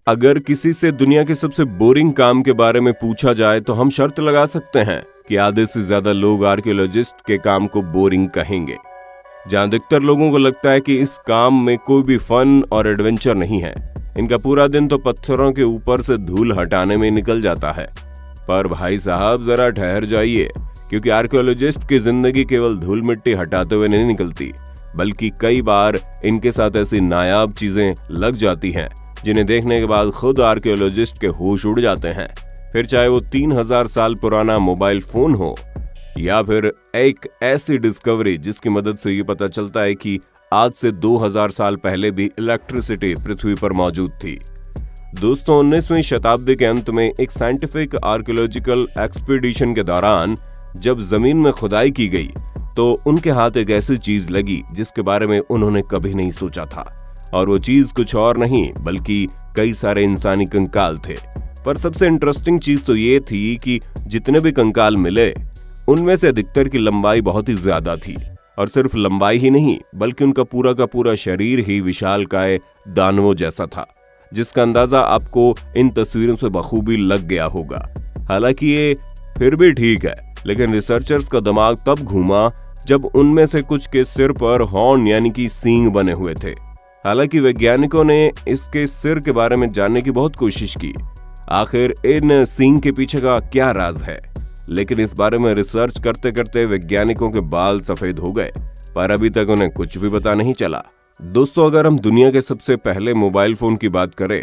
अगर किसी से दुनिया के सबसे बोरिंग काम के बारे में पूछा जाए तो हम शर्त लगा सकते हैं कि आधे से ज्यादा लोग आर्कियोलॉजिस्ट के काम को बोरिंग कहेंगे। जहां अधिकतर लोगों को लगता है कि इस काम में कोई भी फन और एडवेंचर नहीं है। इनका पूरा दिन तो पत्थरों के ऊपर से धूल हटाने में निकल जाता है। पर भाई साहब जरा ठहर जाइए, क्योंकि आर्कियोलॉजिस्ट की जिंदगी केवल धूल मिट्टी हटाते हुए नहीं निकलती, बल्कि कई बार इनके साथ ऐसी नायाब चीजें लग जाती हैं जिन्हें देखने के बाद खुद आर्कियोलॉजिस्ट के होश उड़ जाते हैं। फिर चाहे वो 3000 साल पुराना मोबाइल फोन हो या फिर एक ऐसी डिस्कवरी जिसकी मदद से ये पता चलता है कि आज से 2000 साल पहले भी इलेक्ट्रिसिटी पृथ्वी पर मौजूद थी। दोस्तों, 19वीं शताब्दी के अंत में एक साइंटिफिक आर्कियोलॉजिकल एक्सपीडिशन के दौरान जब जमीन में खुदाई की गई तो उनके हाथ एक ऐसी चीज लगी जिसके बारे में उन्होंने कभी नहीं सोचा था, और वो चीज कुछ और नहीं बल्कि कई सारे इंसानी कंकाल थे। पर सबसे इंटरेस्टिंग चीज तो ये थी कि जितने भी कंकाल मिले उनमें से अधिकतर की लंबाई बहुत ही ज्यादा थी, और सिर्फ लंबाई ही नहीं बल्कि उनका पूरा का पूरा शरीर ही विशालकाय दानवों जैसा था, जिसका अंदाजा आपको इन तस्वीरों से बखूबी लग गया होगा। हालांकि ये फिर भी ठीक है, लेकिन रिसर्चर्स का दिमाग तब घूमा जब उनमें से कुछ के सिर पर हॉर्न यानी कि सींग बने हुए थे। हालांकि वैज्ञानिकों ने इसके सिर के बारे में जानने की बहुत कोशिश की, आखिर इन सींग के पीछे का क्या राज है, लेकिन इस बारे में रिसर्च करते करते वैज्ञानिकों के बाल सफेद हो गए, पर अभी तक उन्हें कुछ भी पता नहीं चला। दोस्तों, अगर हम दुनिया के सबसे पहले मोबाइल फोन की बात करें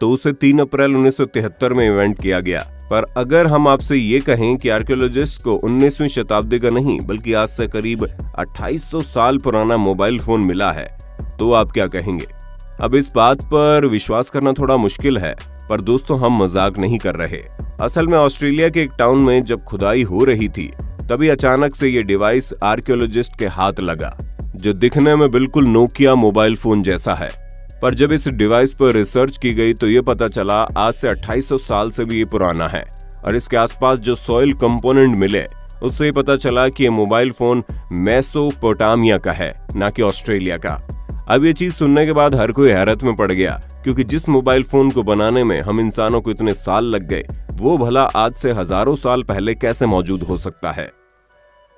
तो उसे 3 अप्रैल 1973 में इन्वेंट किया गया। पर अगर हम आपसे ये कहें कि आर्कियोलॉजिस्ट को 19वीं शताब्दी का नहीं बल्कि आज से करीब 2800 साल पुराना मोबाइल फोन मिला है, तो आप क्या कहेंगे? अब इस बात पर विश्वास करना थोड़ा मुश्किल है, पर दोस्तों हम मजाक नहीं कर रहे। असल में ऑस्ट्रेलिया के एक टाउन में जब खुदाई हो रही थी तभी अचानक से ये डिवाइस आर्कियोलॉजिस्ट के हाथ लगा, जो दिखने में बिल्कुल नोकिया मोबाइल फोन जैसा है। पर जब इस डिवाइस पर रिसर्च की गई तो ये पता चला आज से 2800 साल से भी ये पुराना है, और इसके आसपास जो सॉइल कंपोनेंट मिले उससे ये पता चला कि ये मोबाइल फोन मेसोपोटामिया का है, ना कि ऑस्ट्रेलिया का। अब ये चीज सुनने के बाद हर कोई हैरत में पड़ गया, क्योंकि जिस मोबाइल फोन को बनाने में हम इंसानों को इतने साल लग गए, वो भला आज से हजारों साल पहले कैसे मौजूद हो सकता है।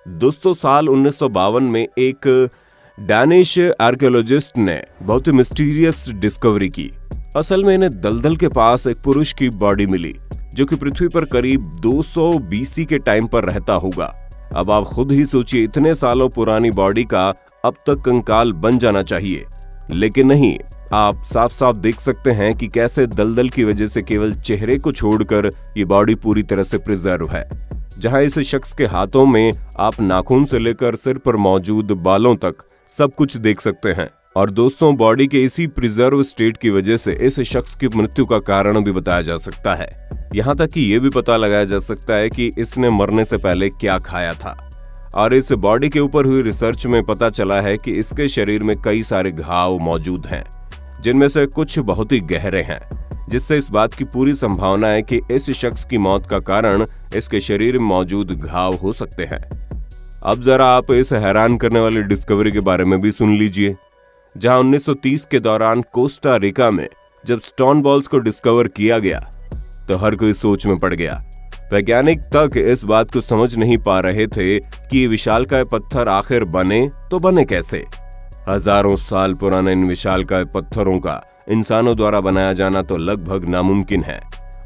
दोस्तों, साल 1952 में एक डैनिश आर्कियोलॉजिस्ट ने बहुत ही मिस्टीरियस डिस्कवरी की। असल में इन्हें दलदल के पास एक पुरुष की बॉडी मिली जो कि पृथ्वी पर करीब 200 बीसी के टाइम पर रहता होगा। अब आप खुद ही सोचिए, इतने सालों पुरानी बॉडी का अब तक कंकाल बन जाना चाहिए, लेकिन नहीं। आप साफ साफ देख सकते हैं कि कैसे दलदल की वजह से केवल चेहरे को छोड़कर ये बॉडी पूरी तरह से प्रिजर्व है। जहां इस शख्स के हाथों में आप नाखून से लेकर सिर पर मौजूद बालों तक सब कुछ देख सकते हैं। और दोस्तों, बॉडी के इसी प्रिजर्व स्टेट की वजह से इस शख्स की मृत्यु का कारण भी बताया जा सकता है। यहाँ तक कि ये भी पता लगाया जा सकता है कि इसने मरने से पहले क्या खाया था। और इस बॉडी के ऊपर हुई रिसर्च में पता चला है कि इसके शरीर में कई सारे घाव मौजूद हैं, जिनमें से कुछ बहुत ही गहरे हैं, जिससे इस बात की पूरी संभावना है कि इस शख्स की मौत का कारण इसके शरीर में मौजूद घाव हो सकते हैं। अब जरा आप इस हैरान करने वाली डिस्कवरी के बारे में भी सुन लीजिए। जहां 1930 के दौरान कोस्टा रिका में जब स्टोन बॉल्स को डिस्कवर किया गया तो हर कोई सोच में पड़ गया। वैज्ञानिक तक इस बात को समझ नहीं पा रहे थे कि ये विशालकाय पत्थर आखिर बने तो बने कैसे। हजारों साल पुराने इन विशालकाय पत्थरों का इंसानों द्वारा बनाया जाना तो लगभग नामुमकिन है।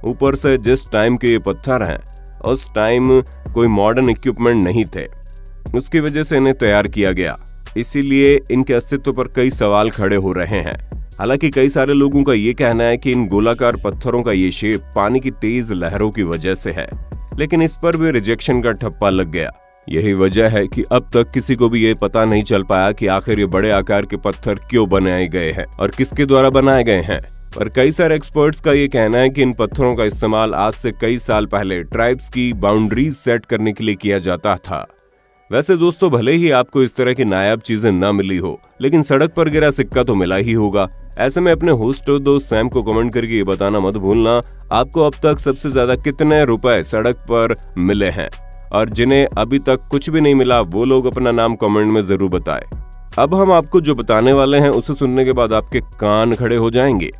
ऊपर से जिस टाइम के ये पत्थर हैं उस टाइम कोई मॉडर्न इक्विपमेंट नहीं थे, उसकी वजह से इन्हें तैयार किया गया। इसीलिए इनके अस्तित्व पर कई सवाल खड़े हो रहे हैं। हालांकि कई सारे लोगों का ये कहना है कि इन गोलाकार पत्थरों का ये शेप पानी की तेज लहरों की वजह से है, लेकिन इस पर भी रिजेक्शन का ठप्पा लग गया। यही वजह है कि अब तक किसी को भी ये पता नहीं चल पाया कि आखिर ये बड़े आकार के पत्थर क्यों बनाए गए हैं और किसके द्वारा बनाए गए हैं। पर कई सारे एक्सपर्ट्स का ये कहना है कि इन पत्थरों का इस्तेमाल आज से कई साल पहले ट्राइब्स की बाउंड्रीज सेट करने के लिए किया जाता था। वैसे दोस्तों, भले ही आपको इस तरह की नायाब चीजें ना मिली हो, लेकिन सड़क पर गिरा सिक्का तो मिला ही होगा। ऐसे में अपने होस्ट और दोस्त सैम को कमेंट करके ये बताना मत भूलना, आपको अब तक सबसे ज्यादा कितने रुपए सड़क पर मिले हैं, और जिन्हें अभी तक कुछ भी नहीं मिला वो लोग अपना नाम कमेंट में जरूर बताएं। अब हम आपको जो बताने वाले हैं उसे सुनने के बाद आपके कान खड़े हो जाएंगे।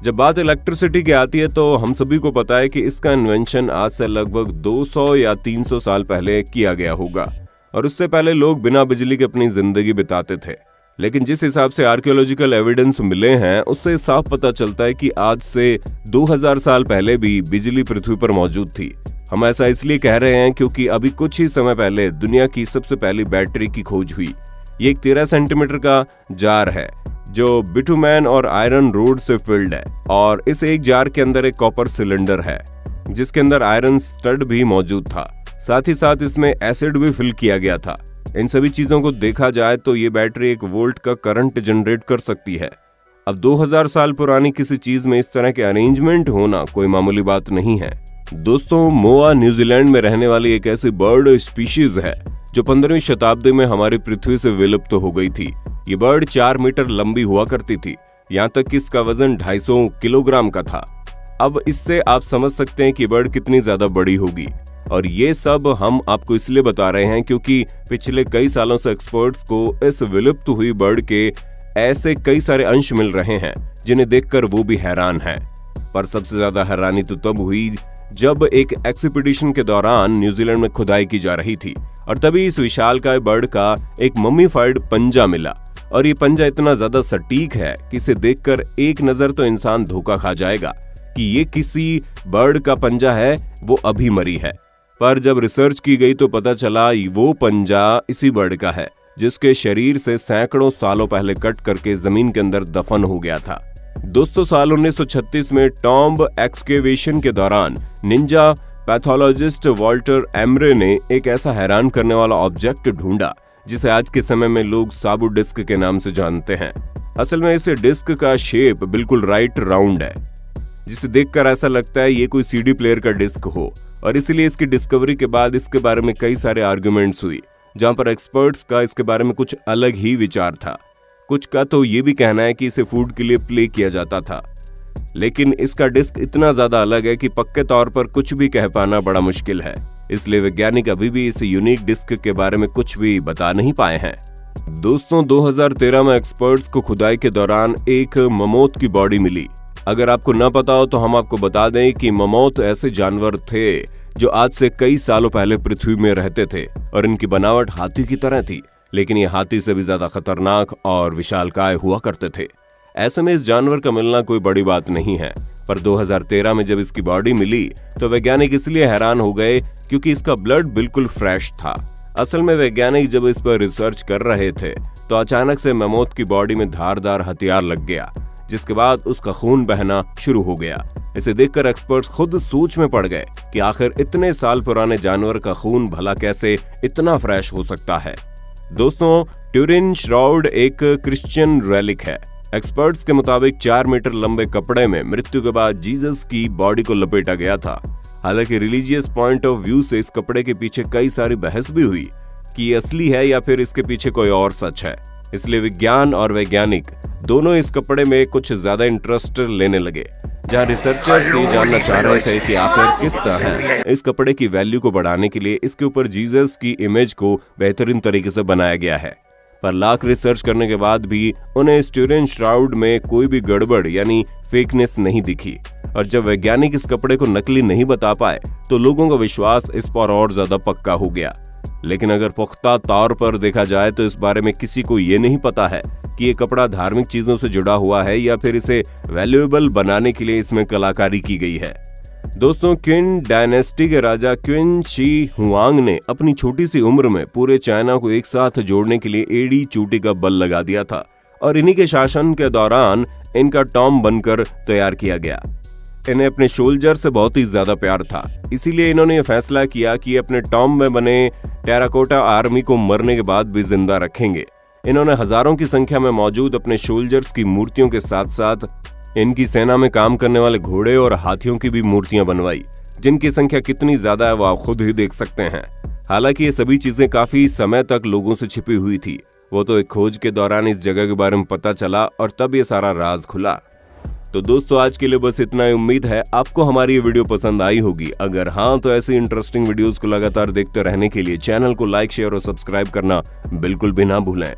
जब बात इलेक्ट्रिसिटी की आती है तो हम सभी को पता है कि इसका इन्वेंशन आज से लगभग 200 या 300 साल पहले किया गया होगा और उससे पहले लोग बिना बिजली के अपनी जिंदगी बिताते थे। लेकिन जिस हिसाब से आर्कियोलॉजिकल एविडेंस मिले हैं उससे साफ पता चलता है कि आज से 2000 साल पहले भी बिजली पृथ्वी पर मौजूद थी। हम ऐसा इसलिए कह रहे हैं क्योंकि अभी कुछ ही समय पहले दुनिया की सबसे पहली बैटरी की खोज हुई। ये एक 13 सेंटीमीटर का जार है जो बिटुमेन और आयरन रोड से फिल्ड है और इस एक जार के अंदर एक कॉपर सिलेंडर है जिसके अंदर आयरन स्टड भी मौजूद था। साथ ही साथ इसमें एसिड भी फिल किया गया था। इन सभी चीजों को देखा जाए तो ये बैटरी 1 वोल्ट का करंट जनरेट कर सकती है। अब 2000 साल पुरानी किसी चीज में इस तरह के अरेंजमेंट होना कोई मामूली बात नहीं है। दोस्तों, मोआ न्यूजीलैंड में रहने वाली एक ऐसी बर्ड स्पीशीज है जो 15वीं शताब्दी में हमारी पृथ्वी से विलुप्त हो गई थी। ये बर्ड 4 मीटर लंबी हुआ करती थी, यहाँ तक कि इसका वजन 250 किलोग्राम का था। अब इससे आप समझ सकते हैं कि बर्ड कितनी ज्यादा बड़ी होगी। और ये सब हम आपको इसलिए बता रहे हैं क्योंकि पिछले कई सालों से एक्सपर्ट्स को इस विलुप्त हुई बर्ड के ऐसे कई सारे अंश मिल रहे हैं जिन्हें देखकर वो भी हैरान है। पर सबसे ज्यादा हैरानी तो तब हुई जब एक एक्सपीडिशन के दौरान न्यूजीलैंड में खुदाई की जा रही थी और तभी इस विशालकाय बर्ड का एक मम्मीफाइड पंजा मिला। और ये पंजा इतना ज्यादा सटीक है कि इसे देखकर एक नजर तो इंसान धोखा खा जाएगा कि ये किसी बर्ड का पंजा है, वो अभी मरी है। पर जब रिसर्च की गई तो पता चला वो पंजा इसी बर्ड का है जिसके शरीर से सैकड़ों सालों पहले कट करके जमीन के अंदर दफन हो गया था। दोस्तों, साल 1936 में टॉम्ब एक्सकेवेशन के दौरान निंजा पैथोलॉजिस्ट वॉल्टर एमरे ने एक ऐसा हैरान करने वाला ऑब्जेक्ट ढूंढा जिसे आज के समय में लोग साबु डिस्क के नाम से जानते हैं। असल में इस डिस्क का शेप बिल्कुल राइट राउंड है जिसे देखकर ऐसा लगता है ये कोई सीडी प्लेयर का डिस्क हो। और इसीलिए इसकी डिस्कवरी के बाद इसके बारे में कई सारे आर्गुमेंट्स हुई जहां पर एक्सपर्ट्स का इसके बारे में कुछ अलग ही विचार था। कुछ का तो ये भी कहना है कि इसे फूड के लिए प्ले किया जाता था, लेकिन इसका डिस्क इतना ज्यादा अलग है कि पक्के तौर पर कुछ भी कह पाना बड़ा मुश्किल है। इसलिए वैज्ञानिक अभी भी इस यूनिक डिस्क के बारे में कुछ भी बता नहीं पाए हैं। दोस्तों, 2013 में एक्सपर्ट्स को खुदाई के दौरान एक ममोथ की बॉडी मिली। अगर आपको न पता हो तो हम आपको बता दें कि ममोथ ऐसे जानवर थे जो आज से कई सालों पहले पृथ्वी में रहते थे और इनकी बनावट हाथी की तरह थी, लेकिन ये हाथी से भी ज्यादा खतरनाक और विशालकाय हुआ करते थे। ऐसे में इस जानवर का मिलना कोई बड़ी बात नहीं है। पर 2013 में जब इसकी बॉडी मिली तो वैज्ञानिक इसलिए हैरान हो गए क्योंकि इसका ब्लड बिल्कुल फ्रेश था। असल में वैज्ञानिक जब इस पर रिसर्च कर रहे थे तो अचानक से ममोथ की बॉडी में धारदार हथियार लग गया, जिसके बाद उसका खून बहना शुरू हो गया। इसे देखकर एक्सपर्ट्स खुद सोच में पड़ गए कि आखिर इतने साल पुराने जानवर का खून भला कैसे इतना फ्रेश हो सकता है। दोस्तों, ट्यूरिन श्राउड एक क्रिश्चियन रेलिक है। एक्सपर्ट्स के मुताबिक 4 मीटर लंबे कपड़े में मृत्यु के बाद जीसस की बॉडी को लपेटा गया था। हालांकि रिलीजियस पॉइंट ऑफ व्यू से इस कपड़े के पीछे कई सारी बहस भी हुई कि ये असली है या फिर इसके पीछे कोई और सच है। इसलिए विज्ञान और वैज्ञानिक दोनों इस कपड़े में कुछ ज्यादा इंटरेस्ट लेने लगे, जहां रिसर्चर्स ये जानना चाह रहे थे कि आखिर किस तरह इस कपड़े की वैल्यू को बढ़ाने के लिए इसके ऊपर जीसस की इमेज को बेहतरीन तरीके से बनाया गया है। पर लाख रिसर्च करने के बाद भी उन्हें इस ट्यूरिन श्राउड में कोई भी गड़बड़ यानी फेकनेस नहीं दिखी। और जब वैज्ञानिक इस कपड़े को नकली नहीं बता पाए तो लोगों का विश्वास इस पर और ज्यादा पक्का हो गया। लेकिन अगर पुख्ता तौर पर देखा जाए तो इस बारे में किसी को ये नहीं पता है कि ये कपड़ा धार्मिक चीजों से जुड़ा हुआ है या फिर इसे वैल्यूएबल बनाने के लिए इसमें कलाकारी की गई है। दोस्तों, क्विन डायनेस्टी के राजा क्विन शी हुआंग ने अपनी छोटी सी उम्र में पूरे चाइना को एक साथ जोड़ने के लिए एड़ी चोटी का बल लगा दिया था और इन्हीं के शासन के दौरान इनका टॉम बनकर तैयार किया गया। इन्हें अपने सोल्जर से बहुत ही ज्यादा प्यार था, इसीलिए इन्होंने ये फैसला किया कि अपने टॉम में बने टेराकोटा आर्मी को मरने के बाद भी जिंदा रखेंगे। इन्होंने हजारों की संख्या में मौजूद अपने सोल्जर्स की मूर्तियों के साथ साथ इनकी सेना में काम करने वाले घोड़े और हाथियों की भी मूर्तियां बनवाई, जिनकी संख्या कितनी ज्यादा है वो आप खुद ही देख सकते हैं। हालांकि ये सभी चीजें काफी समय तक लोगों से छिपी हुई थी। वो तो एक खोज के दौरान इस जगह के बारे में पता चला और तब ये सारा राज खुला। तो दोस्तों, आज के लिए बस इतना ही। उम्मीद है आपको हमारी ये वीडियो पसंद आई होगी। अगर हाँ तो ऐसी इंटरेस्टिंग वीडियोस को लगातार देखते रहने के लिए चैनल को लाइक, शेयर और सब्सक्राइब करना बिल्कुल भी ना भूलें।